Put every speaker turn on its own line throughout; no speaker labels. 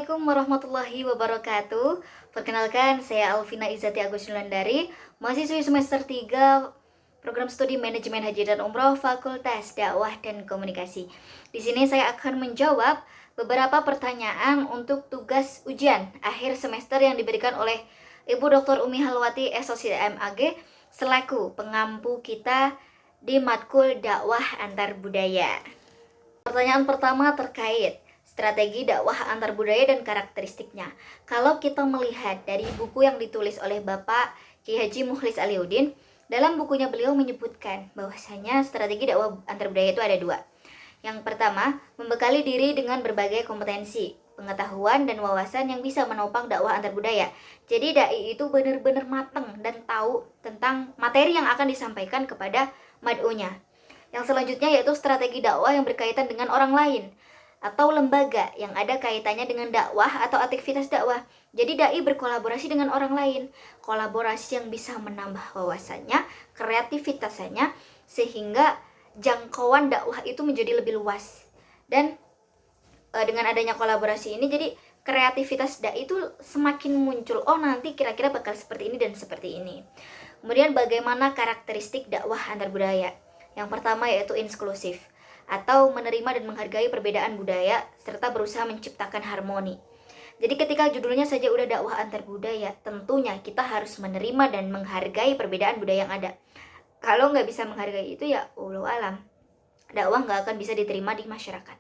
Assalamualaikum warahmatullahi wabarakatuh. Perkenalkan, saya Alvina Izati Agus Nulandari, mahasiswi semester 3 Program Studi Manajemen Haji dan Umroh Fakultas Dakwah dan Komunikasi. Di sini saya akan menjawab beberapa pertanyaan untuk tugas ujian akhir semester yang diberikan oleh Ibu Dr. Umi Halwati SOC MAG selaku pengampu kita di matkul dakwah antar budaya. Pertanyaan pertama terkait strategi dakwah antar budaya dan karakteristiknya. Kalau kita melihat dari buku yang ditulis oleh Bapak Kiai Haji Mukhlis Aliuddin, dalam bukunya beliau menyebutkan bahwasanya strategi dakwah antar budaya itu ada dua. Yang pertama, membekali diri dengan berbagai kompetensi, pengetahuan dan wawasan yang bisa menopang dakwah antar budaya. Jadi dai itu benar-benar matang dan tahu tentang materi yang akan disampaikan kepada mad'unya. Yang selanjutnya yaitu strategi dakwah yang berkaitan dengan orang lain atau lembaga yang ada kaitannya dengan dakwah atau aktivitas dakwah. Jadi dai berkolaborasi dengan orang lain, kolaborasi yang bisa menambah wawasannya, kreativitasnya, sehingga jangkauan dakwah itu menjadi lebih luas. Dan dengan adanya kolaborasi ini, jadi kreativitas dai itu semakin muncul. Oh, nanti kira-kira bakal seperti ini dan seperti ini. Kemudian bagaimana karakteristik dakwah antar budaya? Yang pertama yaitu inklusif, atau menerima dan menghargai perbedaan budaya serta berusaha menciptakan harmoni. Jadi ketika judulnya saja udah dakwah antar budaya, tentunya kita harus menerima dan menghargai perbedaan budaya yang ada. Kalau nggak bisa menghargai itu ya wallahu alam, dakwah nggak akan bisa diterima di masyarakat.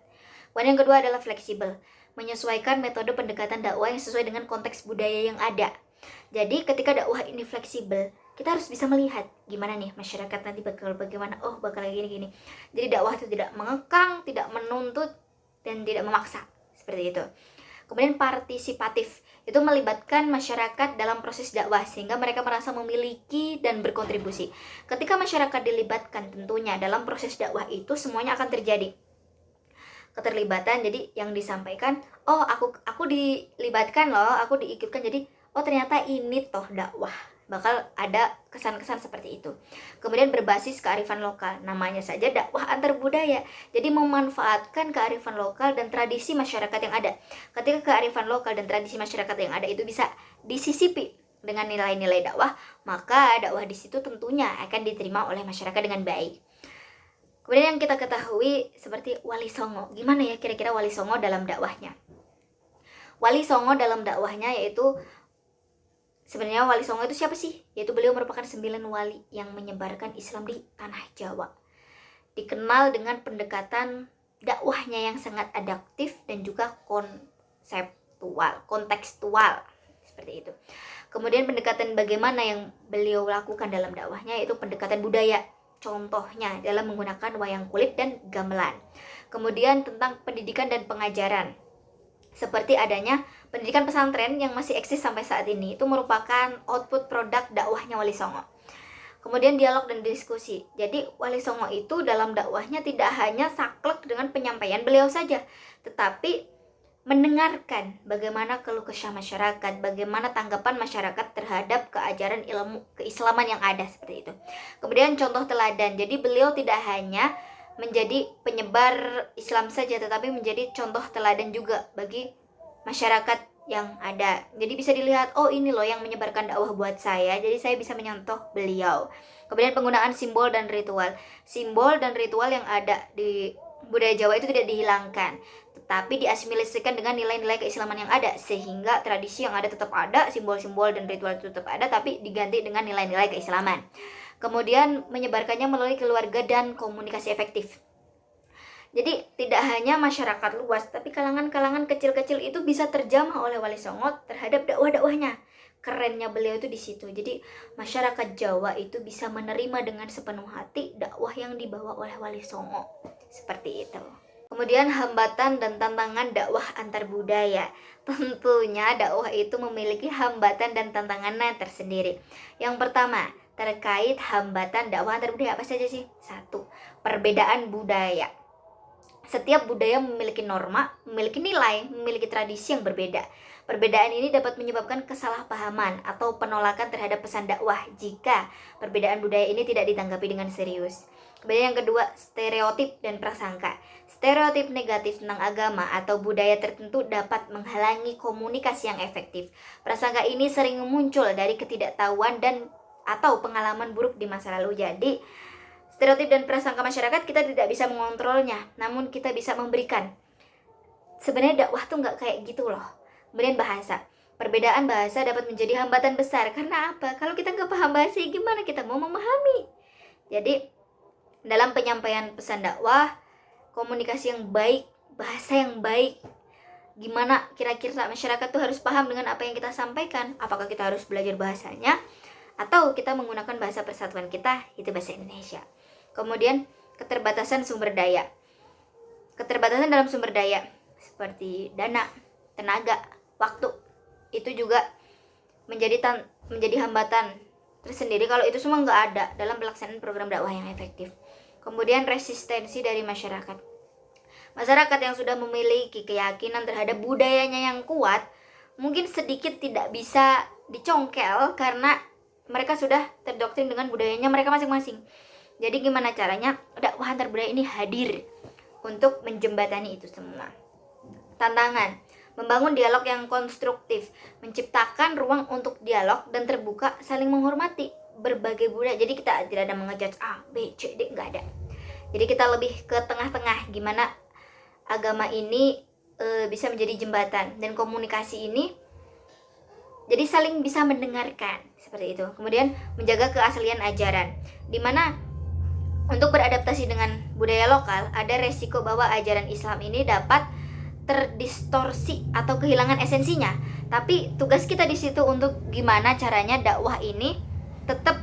Poin yang kedua adalah fleksibel, menyesuaikan metode pendekatan dakwah yang sesuai dengan konteks budaya yang ada. Jadi ketika dakwah ini fleksibel, kita harus bisa melihat gimana nih masyarakat nanti bakal bagaimana, oh bakal gini-gini. Jadi dakwah itu tidak mengekang, tidak menuntut, dan tidak memaksa, seperti itu. Kemudian partisipatif, itu melibatkan masyarakat dalam proses dakwah sehingga mereka merasa memiliki dan berkontribusi. Ketika masyarakat dilibatkan tentunya dalam proses dakwah itu semuanya akan terjadi keterlibatan. Jadi yang disampaikan, oh aku dilibatkan loh, aku diikutkan, jadi oh ternyata ini toh dakwah, bakal ada kesan-kesan seperti itu. Kemudian berbasis kearifan lokal, namanya saja dakwah antar budaya. Jadi memanfaatkan kearifan lokal dan tradisi masyarakat yang ada. Ketika kearifan lokal dan tradisi masyarakat yang ada itu bisa disisipi dengan nilai-nilai dakwah, maka dakwah di situ tentunya akan diterima oleh masyarakat dengan baik. Kemudian yang kita ketahui seperti Wali Songo. Gimana ya kira-kira Wali Songo dalam dakwahnya? Wali Songo dalam dakwahnya yaitu, sebenarnya Wali Songo itu siapa sih? Yaitu beliau merupakan 9 wali yang menyebarkan Islam di tanah Jawa. Dikenal dengan pendekatan dakwahnya yang sangat adaptif dan juga kontekstual, seperti itu. Kemudian pendekatan bagaimana yang beliau lakukan dalam dakwahnya yaitu pendekatan budaya. Contohnya dalam menggunakan wayang kulit dan gamelan. Kemudian tentang pendidikan dan pengajaran, seperti adanya pendidikan pesantren yang masih eksis sampai saat ini, itu merupakan output produk dakwahnya Wali Songo. Kemudian dialog dan diskusi. Jadi Wali Songo itu dalam dakwahnya tidak hanya saklek dengan penyampaian beliau saja, tetapi mendengarkan bagaimana keluh kesah masyarakat, bagaimana tanggapan masyarakat terhadap keajaran ilmu keislaman yang ada, seperti itu. Kemudian contoh teladan. Jadi beliau tidak hanya menjadi penyebar Islam saja, tetapi menjadi contoh teladan juga bagi masyarakat yang ada. Jadi bisa dilihat, oh ini loh yang menyebarkan dakwah buat saya, jadi saya bisa menyontoh beliau. Kemudian penggunaan simbol dan ritual. Simbol dan ritual yang ada di budaya Jawa itu tidak dihilangkan, tetapi diasimilasikan dengan nilai-nilai keislaman yang ada, sehingga tradisi yang ada tetap ada, simbol-simbol dan ritual itu tetap ada, tapi diganti dengan nilai-nilai keislaman. Kemudian menyebarkannya melalui keluarga dan komunikasi efektif. Jadi tidak hanya masyarakat luas, tapi kalangan-kalangan kecil-kecil itu bisa terjamah oleh Wali Songo terhadap dakwah-dakwahnya. Kerennya beliau itu di situ. Jadi masyarakat Jawa itu bisa menerima dengan sepenuh hati dakwah yang dibawa oleh Wali Songo. Seperti itu. Kemudian hambatan dan tantangan dakwah antar budaya. Tentunya dakwah itu memiliki hambatan dan tantangannya tersendiri. Yang pertama, terkait hambatan dakwah antar budaya apa saja sih? 1. Perbedaan budaya. Setiap budaya memiliki norma, memiliki nilai, memiliki tradisi yang berbeda. Perbedaan ini dapat menyebabkan kesalahpahaman atau penolakan terhadap pesan dakwah jika perbedaan budaya ini tidak ditanggapi dengan serius. Kemudian yang kedua, stereotip dan prasangka. Stereotip negatif tentang agama atau budaya tertentu dapat menghalangi komunikasi yang efektif. Prasangka ini sering muncul dari ketidaktahuan dan atau pengalaman buruk di masa lalu. Jadi, stereotip dan prasangka masyarakat kita tidak bisa mengontrolnya, namun kita bisa memberikan. Sebenarnya dakwah tuh nggak kayak gitu loh. Kemudian bahasa. Perbedaan bahasa dapat menjadi hambatan besar. Karena apa? Kalau kita nggak paham bahasa, gimana kita mau memahami? Jadi, dalam penyampaian pesan dakwah, komunikasi yang baik, bahasa yang baik, gimana kira-kira masyarakat tuh harus paham dengan apa yang kita sampaikan? Apakah kita harus belajar bahasanya? Atau kita menggunakan bahasa persatuan kita, itu bahasa Indonesia. Kemudian keterbatasan sumber daya. Keterbatasan dalam sumber daya seperti dana, tenaga, waktu itu juga menjadi hambatan tersendiri kalau itu semua nggak ada dalam pelaksanaan program dakwah yang efektif. Kemudian resistensi dari masyarakat. Masyarakat yang sudah memiliki keyakinan terhadap budayanya yang kuat mungkin sedikit tidak bisa dicongkel karena mereka sudah terdoktrin dengan budayanya mereka masing-masing. Jadi gimana caranya dakwah antar budaya ini hadir untuk menjembatani itu semua. Tantangan, membangun dialog yang konstruktif, menciptakan ruang untuk dialog dan terbuka, saling menghormati berbagai budaya. Jadi kita tidak ada mengejudge A, B, C, D, nggak ada. Jadi kita lebih ke tengah-tengah, gimana agama ini bisa menjadi jembatan dan komunikasi ini jadi saling bisa mendengarkan seperti itu. Kemudian menjaga keaslian ajaran, dimana untuk beradaptasi dengan budaya lokal, ada resiko bahwa ajaran Islam ini dapat terdistorsi atau kehilangan esensinya. Tapi tugas kita di situ untuk gimana caranya dakwah ini tetap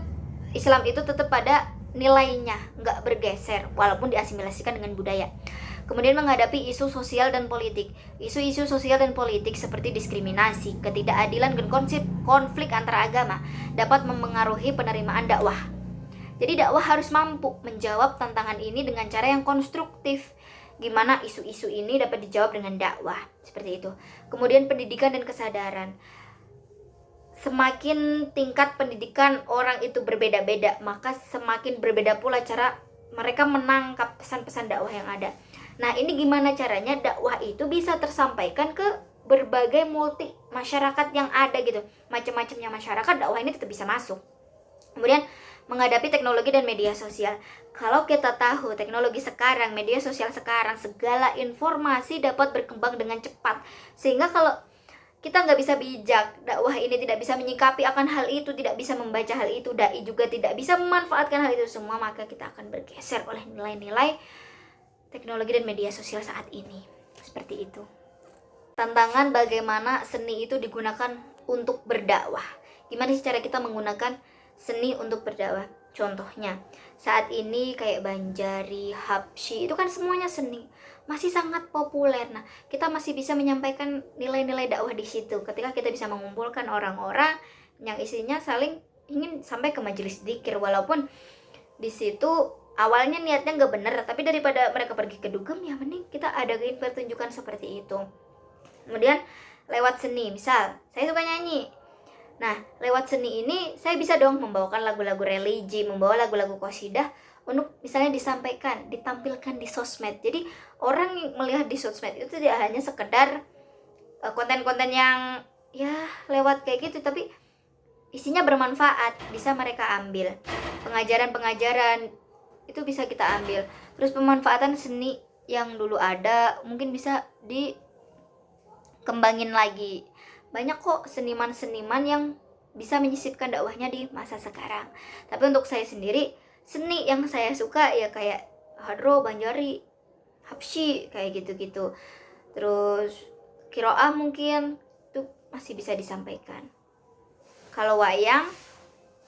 Islam itu tetap pada nilainya, nggak bergeser walaupun diasimilasikan dengan budaya. Kemudian menghadapi isu sosial dan politik. Isu-isu sosial dan politik seperti diskriminasi, ketidakadilan, dan konflik antara agama dapat memengaruhi penerimaan dakwah. Jadi dakwah harus mampu menjawab tantangan ini dengan cara yang konstruktif. Gimana isu-isu ini dapat dijawab dengan dakwah, seperti itu. Kemudian pendidikan dan kesadaran. Semakin tingkat pendidikan orang itu berbeda-beda, maka semakin berbeda pula cara mereka menangkap pesan-pesan dakwah yang ada. Nah, ini gimana caranya dakwah itu bisa tersampaikan ke berbagai multi masyarakat yang ada gitu. Macam-macamnya masyarakat, dakwah ini tetap bisa masuk. Kemudian menghadapi teknologi dan media sosial. Kalau kita tahu teknologi sekarang, media sosial sekarang, segala informasi dapat berkembang dengan cepat. Sehingga kalau kita nggak bisa bijak, dakwah ini tidak bisa menyikapi akan hal itu, tidak bisa membaca hal itu, dai juga tidak bisa memanfaatkan hal itu semua, maka kita akan bergeser oleh nilai-nilai teknologi dan media sosial saat ini. Seperti itu. Tantangan bagaimana seni itu digunakan untuk berdakwah. Gimana sih cara kita menggunakan seni untuk berdakwah? Contohnya, saat ini kayak Banjari, Habsyi, itu kan semuanya seni. Masih sangat populer. Nah, kita masih bisa menyampaikan nilai-nilai dakwah di situ. Ketika kita bisa mengumpulkan orang-orang yang isinya saling ingin sampai ke majelis dzikir, walaupun di situ awalnya niatnya nggak bener, tapi daripada mereka pergi ke dugem, ya mending kita adain pertunjukan seperti itu. Kemudian lewat seni, misal saya suka nyanyi. Nah, lewat seni ini saya bisa dong membawakan lagu-lagu religi, membawa lagu-lagu qasidah untuk misalnya disampaikan, ditampilkan di sosmed. Jadi orang yang melihat di sosmed itu tidak hanya sekedar konten-konten yang ya lewat kayak gitu, tapi isinya bermanfaat, bisa mereka ambil. Pengajaran-pengajaran itu bisa kita ambil. Terus pemanfaatan seni yang dulu ada mungkin bisa dikembangin lagi. Banyak kok seniman-seniman yang bisa menyisipkan dakwahnya di masa sekarang. Tapi untuk saya sendiri, seni yang saya suka ya kayak hadro, banjari, habsyi, kayak gitu-gitu. Terus qiraah mungkin itu masih bisa disampaikan. Kalau wayang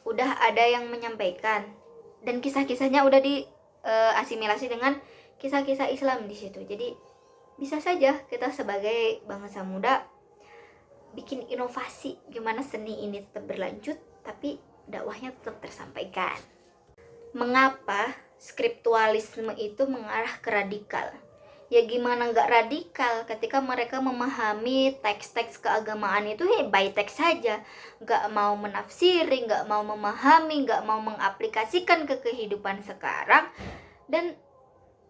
udah ada yang menyampaikan dan kisah-kisahnya udah diasimilasi dengan kisah-kisah Islam di situ. Jadi bisa saja kita sebagai bangsa muda bikin inovasi gimana seni ini tetap berlanjut tapi dakwahnya tetap tersampaikan. Mengapa skriptualisme itu mengarah ke radikal? ya gimana nggak radikal ketika mereka memahami teks-teks keagamaan itu by teks saja, nggak mau menafsiri, nggak mau memahami, nggak mau mengaplikasikan ke kehidupan sekarang, dan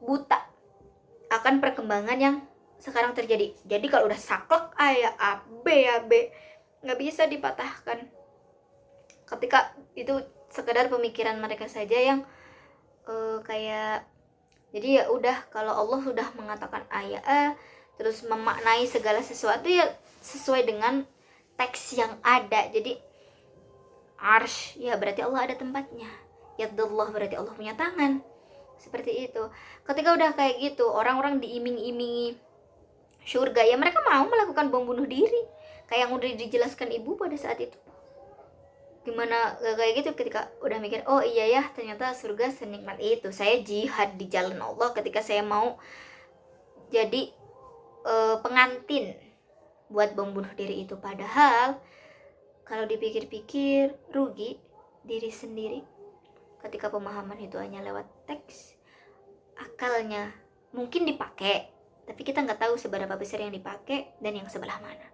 buta akan perkembangan yang sekarang terjadi. Jadi kalau udah saklek ya A, B, nggak bisa dipatahkan. Ketika itu sekedar pemikiran mereka saja yang kayak, jadi ya udah, kalau Allah sudah mengatakan A ya A, terus memaknai segala sesuatu ya sesuai dengan teks yang ada. Jadi arsh ya berarti Allah ada tempatnya, yadullah berarti Allah punya tangan, seperti itu. Ketika udah kayak gitu, orang-orang diiming-imingi surga, ya mereka mau melakukan bom bunuh diri kayak yang udah dijelaskan ibu pada saat itu. Gimana gak kayak gitu ketika udah mikir, oh iya ya ternyata surga senikmat itu. Saya jihad di jalan Allah ketika saya mau jadi pengantin buat bom bunuh diri itu. Padahal kalau dipikir-pikir rugi diri sendiri ketika pemahaman itu hanya lewat teks. Akalnya mungkin dipakai, tapi kita nggak tahu seberapa besar yang dipakai dan yang sebelah mana.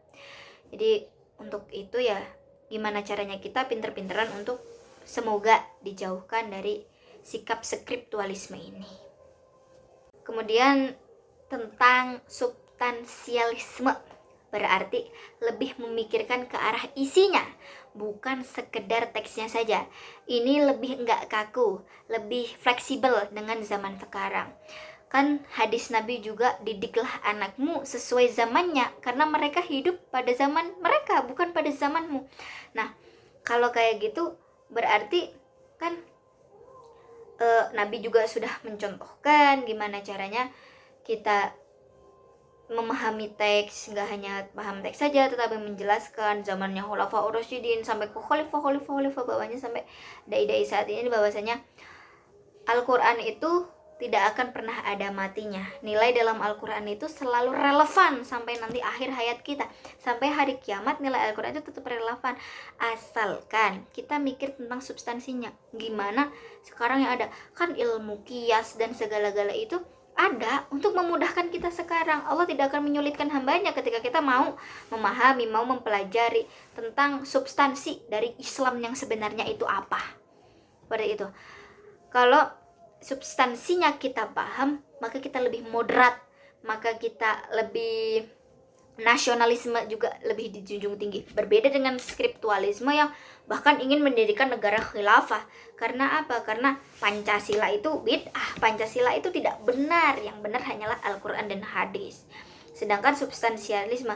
Jadi untuk itu ya gimana caranya kita pinter-pinteran untuk semoga dijauhkan dari sikap skriptualisme ini. Kemudian tentang substansialisme, berarti lebih memikirkan ke arah isinya, bukan sekedar teksnya saja. Ini lebih enggak kaku, lebih fleksibel dengan zaman sekarang. Kan hadis Nabi juga, didiklah anakmu sesuai zamannya, karena mereka hidup pada zaman mereka, bukan pada zamanmu. Nah, kalau kayak gitu berarti kan Nabi juga sudah mencontohkan gimana caranya kita memahami teks, nggak hanya paham teks saja, tetapi menjelaskan zamannya Khulafaur Rasyidin sampai ke khalifah bawahnya sampai dai-dai saat ini, bahwasanya Al-Quran itu tidak akan pernah ada matinya. Nilai dalam Al-Quran itu selalu relevan sampai nanti akhir hayat kita. Sampai hari kiamat nilai Al-Quran itu tetap relevan. Asalkan kita mikir tentang substansinya. Gimana sekarang yang ada? Kan ilmu kias dan segala-gala itu ada untuk memudahkan kita sekarang. Allah tidak akan menyulitkan hambanya ketika kita mau memahami, mau mempelajari tentang substansi dari Islam yang sebenarnya itu apa. Pada itu. Kalau substansinya kita paham, maka kita lebih moderat, maka kita lebih nasionalisme juga lebih dijunjung tinggi. Berbeda dengan skriptualisme yang bahkan ingin mendirikan negara khilafah. Karena apa? Karena Pancasila itu bid'ah, Pancasila itu tidak benar, yang benar hanyalah Al-Quran dan hadis. Sedangkan substansialisme,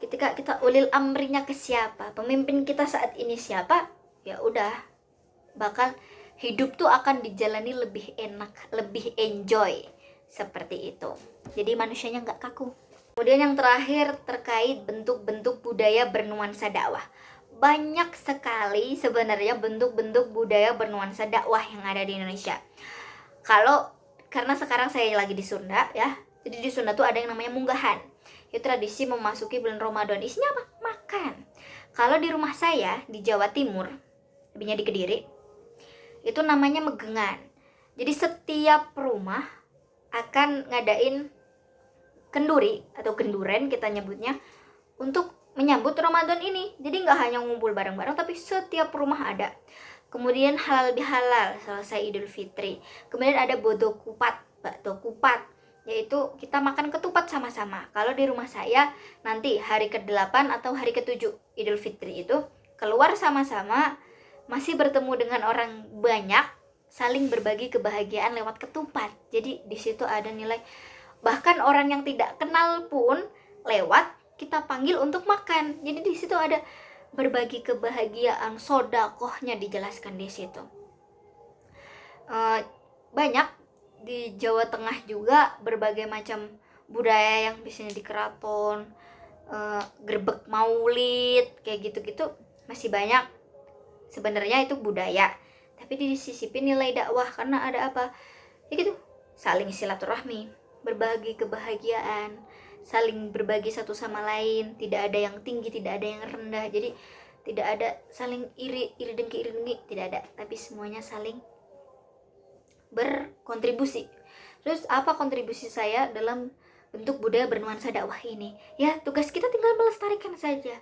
ketika kita ulil amrinya ke siapa, pemimpin kita saat ini siapa, ya udah bakal hidup tuh akan dijalani lebih enak, lebih enjoy, seperti itu. Jadi manusianya nggak kaku. Kemudian yang terakhir terkait bentuk-bentuk budaya bernuansa dakwah. Banyak sekali sebenarnya bentuk-bentuk budaya bernuansa dakwah yang ada di Indonesia. Karena sekarang saya lagi di Sunda ya, jadi di Sunda tuh ada yang namanya munggahan. Itu tradisi memasuki bulan Ramadan. Isinya apa? Makan. Kalau di rumah saya di Jawa Timur, lebihnya di Kediri, itu namanya megengan. Jadi setiap rumah akan ngadain kenduri atau kenduren kita nyebutnya untuk menyambut Ramadan ini. Jadi nggak hanya ngumpul bareng-bareng, tapi setiap rumah ada. Kemudian halal bihalal selesai Idul Fitri. Kemudian ada bodo kupat, bakso kupat, yaitu kita makan ketupat sama-sama. Kalau di rumah saya nanti hari ke-8 atau hari ke-7 Idul Fitri itu keluar sama-sama, masih bertemu dengan orang banyak, saling berbagi kebahagiaan lewat ketupat. Jadi di situ ada nilai, bahkan orang yang tidak kenal pun lewat kita panggil untuk makan. Jadi di situ ada berbagi kebahagiaan, sodakohnya dijelaskan di situ. Banyak di Jawa Tengah juga berbagai macam budaya yang biasanya di keraton, gerbek maulid, kayak gitu-gitu masih banyak. Sebenarnya itu budaya, tapi disisipin nilai dakwah. Karena ada apa? Ya gitu, saling silaturahmi, berbagi kebahagiaan, saling berbagi satu sama lain. Tidak ada yang tinggi, tidak ada yang rendah. Jadi tidak ada saling iri dengki, tidak ada. Tapi semuanya saling berkontribusi, Terus apa kontribusi saya dalam bentuk budaya bernuansa dakwah ini? Ya, tugas kita tinggal melestarikan saja.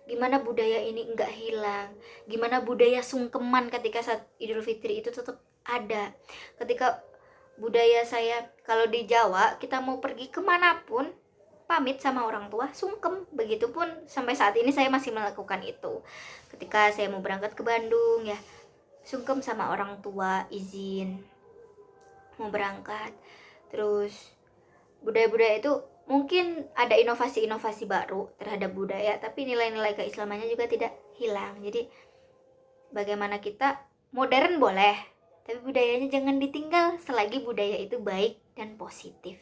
Gimana budaya ini enggak hilang, gimana budaya sungkeman ketika saat Idul Fitri itu tetap ada. Ketika budaya saya, kalau di Jawa kita mau pergi kemanapun pamit sama orang tua, sungkem. Begitupun sampai saat ini saya masih melakukan itu. Ketika saya mau berangkat ke Bandung ya, sungkem sama orang tua, izin mau berangkat. Terus budaya-budaya itu mungkin ada inovasi-inovasi baru terhadap budaya, tapi nilai-nilai keislamannya juga tidak hilang. Jadi bagaimana kita modern boleh, tapi budayanya jangan ditinggal selagi budaya itu baik dan positif.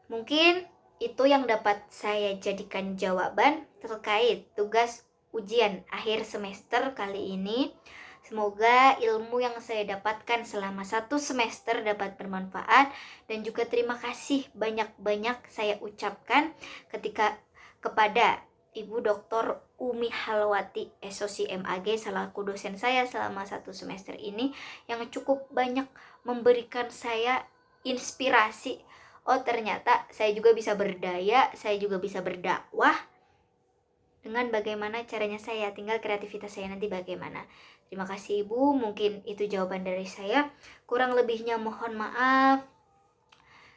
Mungkin itu yang dapat saya jadikan jawaban terkait tugas ujian akhir semester kali ini. Semoga ilmu yang saya dapatkan selama 1 semester dapat bermanfaat, dan juga terima kasih banyak-banyak saya ucapkan kepada Ibu Dr. Umi Halwati SOC MAG selaku dosen saya selama 1 semester ini, yang cukup banyak memberikan saya inspirasi. Oh, ternyata saya juga bisa berdaya, saya juga bisa berdakwah dengan bagaimana caranya saya, tinggal kreativitas saya nanti bagaimana. Terima kasih Ibu, mungkin itu jawaban dari saya. Kurang lebihnya mohon maaf.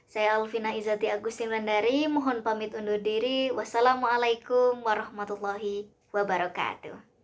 Saya Alvina Izati Agustin Landari, mohon pamit undur diri. Wassalamualaikum warahmatullahi wabarakatuh.